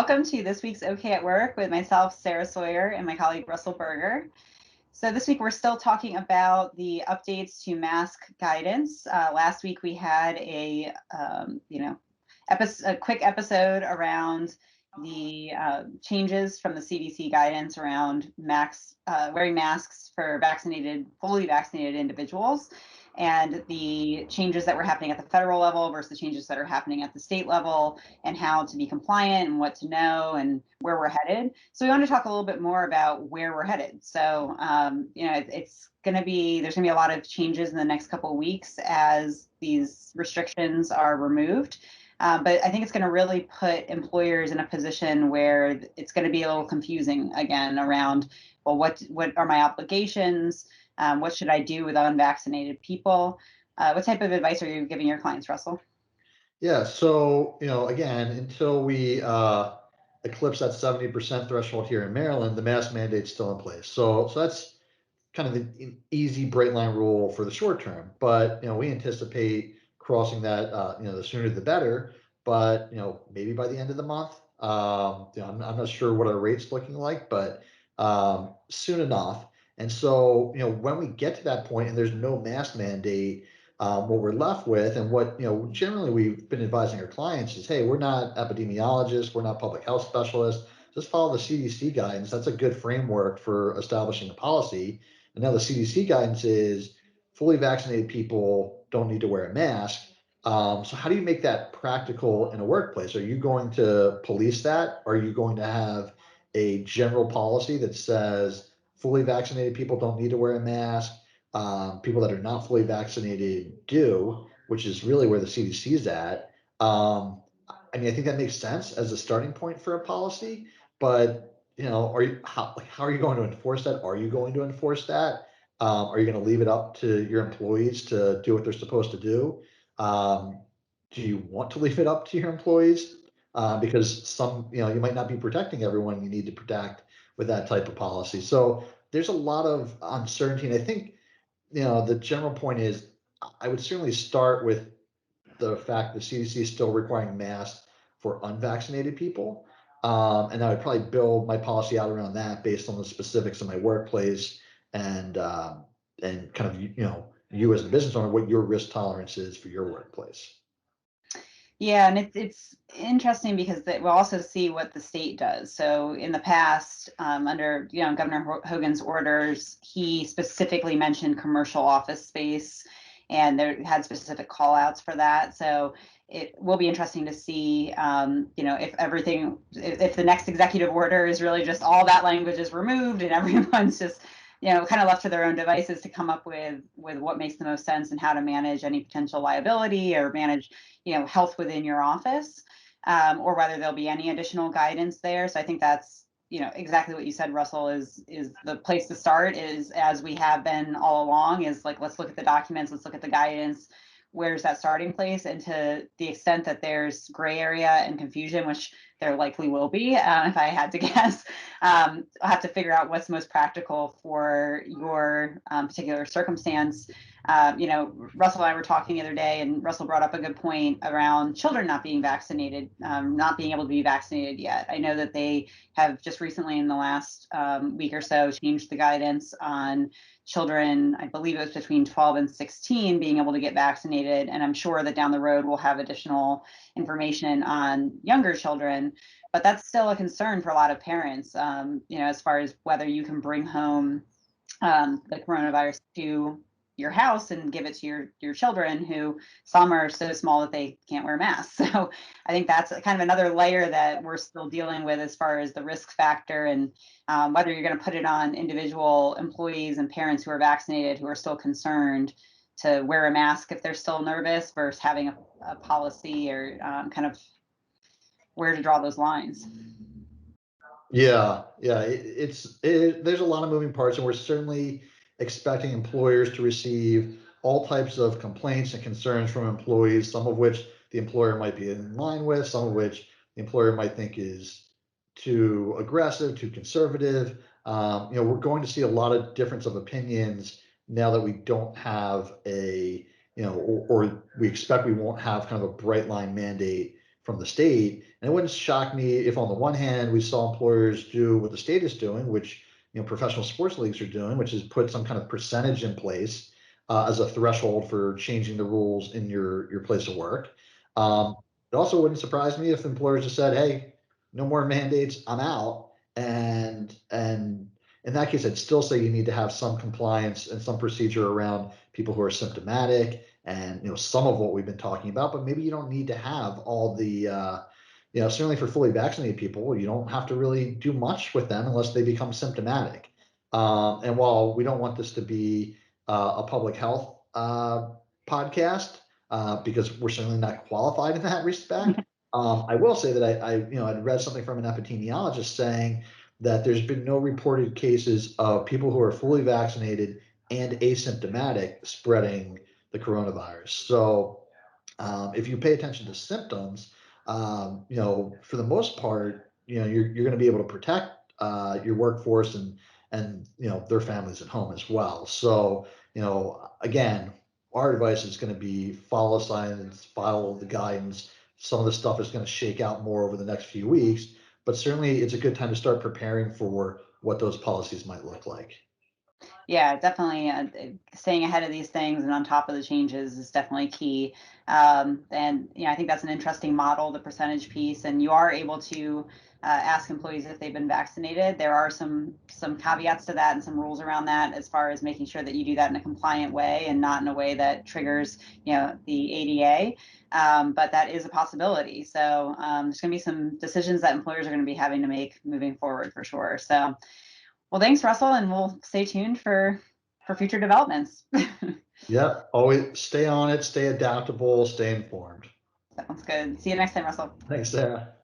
Welcome to this week's OK at Work with myself, Sarah Sawyer, and my colleague, Russell Berger. So this week, we're still talking about the updates to mask guidance. Last week, we had a quick episode around the changes from the CDC guidance around wearing masks for fully vaccinated individuals, and the changes that were happening at the federal level versus the changes that are happening at the state level, and how to be compliant and what to know and where we're headed. So we want to talk a little bit more about where we're headed. So, there's going to be a lot of changes in the next couple of weeks as these restrictions are removed. But I think it's going to really put employers in a position where it's going to be a little confusing again around, well, what are my obligations? What should I do with unvaccinated people? What type of advice are you giving your clients, Russell? Yeah, so again, until we eclipse that 70% threshold here in Maryland, the mask mandate's still in place. So that's kind of an easy bright line rule for the short term. But we anticipate crossing that the sooner the better. But maybe by the end of the month. I'm not sure what our rate's looking like, but soon enough. And so when we get to that point and there's no mask mandate, what we're left with, and what generally we've been advising our clients is, hey, we're not epidemiologists, we're not public health specialists. Just follow the CDC guidance. That's a good framework for establishing a policy. And now the CDC guidance is fully vaccinated people don't need to wear a mask. So how do you make that practical in a workplace? Are you going to police that? Are you going to have a general policy that says fully vaccinated people don't need to wear a mask? People that are not fully vaccinated do, which is really where the CDC is at. I mean, I think that makes sense as a starting point for a policy, but how are you going to enforce that? Are you going to enforce that? Are you going to leave it up to your employees to do what they're supposed to do? Um, do you want to leave it up to your employees? Because you might not be protecting everyone you need to protect with that type of policy. So there's a lot of uncertainty. And I think, the general point is I would certainly start with the fact the CDC is still requiring masks for unvaccinated people. And I would probably build my policy out around that based on the specifics of my workplace and kind of, you as a business owner, what your risk tolerance is for your workplace. Yeah, and it's interesting because we'll also see what the state does. So in the past, under Governor Hogan's orders, he specifically mentioned commercial office space, and there had specific call outs for that. So it will be interesting to see, if the next executive order is really just all that language is removed and everyone's just kind of left to their own devices to come up with what makes the most sense and how to manage any potential liability or manage health within your office, or whether there'll be any additional guidance there. So I think that's exactly what you said, Russell, is the place to start, is as we have been all along, is like, let's look at the documents, let's look at the guidance. Where's that starting place? And to the extent that there's gray area and confusion, which there likely will be, if I had to guess, I'll have to figure out what's most practical for your particular circumstance. Russell and I were talking the other day, and Russell brought up a good point around children not being vaccinated, not being able to be vaccinated yet. I know that they have just recently, in the last week or so, changed the guidance on children. I believe it was between 12 and 16 being able to get vaccinated. And I'm sure that down the road we'll have additional information on younger children. But that's still a concern for a lot of parents, as far as whether you can bring home the coronavirus to your house and give it to your children, who some are so small that they can't wear masks. So I think that's kind of another layer that we're still dealing with as far as the risk factor, and whether you're going to put it on individual employees and parents who are vaccinated who are still concerned to wear a mask if they're still nervous, versus having a policy, or kind of where to draw those lines. Yeah. There's a lot of moving parts, and we're certainly expecting employers to receive all types of complaints and concerns from employees, some of which the employer might be in line with, some of which the employer might think is too aggressive, too conservative. We're going to see a lot of difference of opinions now that we don't have or we expect we won't have kind of a bright line mandate from the state. And it wouldn't shock me if on the one hand, we saw employers do what the state is doing, which, professional sports leagues are doing, which is put some kind of percentage in place as a threshold for changing the rules in your place of work. It also wouldn't surprise me if employers just said, "Hey, no more mandates, I'm out." And in that case, I'd still say you need to have some compliance and some procedure around people who are symptomatic and, some of what we've been talking about, but maybe you don't need to have all the certainly for fully vaccinated people, you don't have to really do much with them unless they become symptomatic. And while we don't want this to be a public health podcast, because we're certainly not qualified in that respect, I will say that I'd read something from an epidemiologist saying that there's been no reported cases of people who are fully vaccinated and asymptomatic spreading the coronavirus. So if you pay attention to symptoms, for the most part, you're going to be able to protect your workforce and their families at home as well. So again, our advice is going to be follow science, follow the guidance. Some of the stuff is going to shake out more over the next few weeks, but certainly it's a good time to start preparing for what those policies might look like. Yeah, definitely. Staying ahead of these things and on top of the changes is definitely key. And I think that's an interesting model, the percentage piece. And you are able to ask employees if they've been vaccinated. There are some caveats to that and some rules around that, as far as making sure that you do that in a compliant way and not in a way that triggers, the ADA. But that is a possibility. So there's going to be some decisions that employers are going to be having to make moving forward for sure. So. Well, thanks, Russell, and we'll stay tuned for future developments. Yeah, always stay on it, stay adaptable, stay informed. Sounds good. See you next time, Russell. Thanks, Sarah.